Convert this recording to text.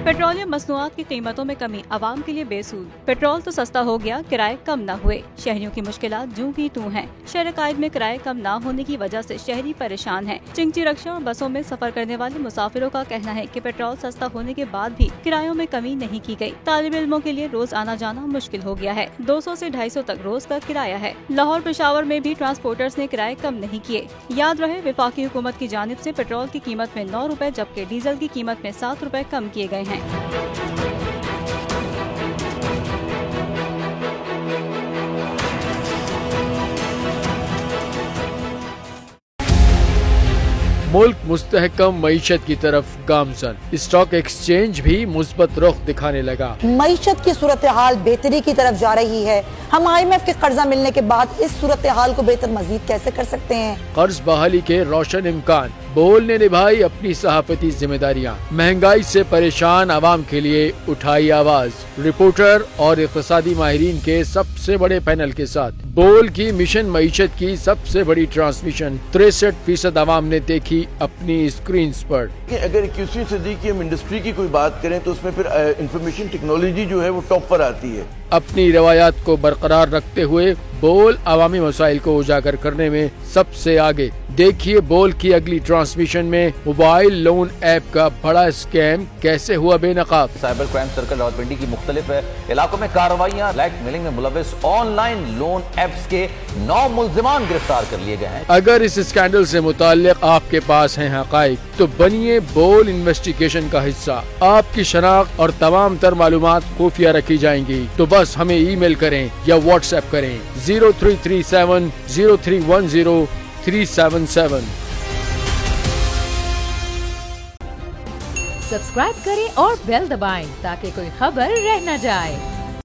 Petroleum मसनूआत की कीमतों में कमी आवाम के लिए बेसूद। पेट्रोल तो सस्ता हो गया, किराए कम न हुए। शहरियों की मुश्किलात जूं की तूं हैं। शहर कायद में किराए कम न होने की वजह से शहरी परेशान हैं। चिंगची रिक्शा और बसों में सफर करने वाले मुसाफिरों का कहना है कि पेट्रोल सस्ता होने के बाद भी किरायों में कमी नहीं की गई। तालिब इल्मों के लिए रोज आना जाना मुश्किल हो गया है। 200 से 250 तक रोज का किराया है। लाहौर पेशावर में भी ट्रांसपोर्टर्स ने किराए कम नहीं किए। याद रहे, वफाकी हुकूमत की जानिब से पेट्रोल की कीमत में 9 रुपए जबकि डीजल की कीमत में 7 रुपए कम किए गए हैं। मुल्क मुस्तहकम मईशत की तरफ गामजन। स्टॉक एक्सचेंज भी मुस्बत रुख दिखाने लगा। मईशत की सूरत हाल बेहतरी की तरफ जा रही है। हम IMF के कर्जा मिलने के बाद इस सूरत हाल को बेहतर मजीद कैसे कर सकते हैं? कर्ज बहाली के रोशन इम्कान। बोल ने निभाई अपनी सहाफती जिम्मेदारियाँ। महंगाई से परेशान आवाम के लिए उठाई आवाज। रिपोर्टर और इक़्तिसादी माहिरीन के सबसे बड़े पैनल के साथ बोल की मिशन मईशत की सबसे बड़ी ट्रांसमिशन 63% आवाम ने देखी अपनी स्क्रीन पर। अगर 21वीं सदी की हम इंडस्ट्री की कोई बात करें तो उसमें फिर इंफॉर्मेशन टेक्नोलॉजी जो है वो टॉप पर आती है। अपनी रवायात को बरकरार रखते हुए बोल अवामी मसाइल को उजागर करने में सबसे आगे। देखिए बोल की अगली ट्रांसमिशन में मोबाइल लोन ऐप का बड़ा स्कैम कैसे हुआ बेनकाब। साइबर क्राइम सर्कल रावलपिंडी की मुख्तलिफ इलाकों में कार्रवाइयाँ। ब्लैकमेलिंग में मुलविस ऑनलाइन लोन एप्स के 9 मुल्जिमान गिरफ्तार कर लिए गए हैं। अगर इस स्कैंडल से मुताल्लिक आपके पास हैं हकाइक तो बनिए बोल इन्वेस्टिगेशन का हिस्सा। आपकी शनाख्त और तमाम तर मालूमात खुफिया रखी जाएंगी, तो बस हमें ईमेल करें या व्हाट्सएप करें 0337 0310 377। सब्सक्राइब करें और बेल दबाएं ताकि कोई खबर रह न जाए।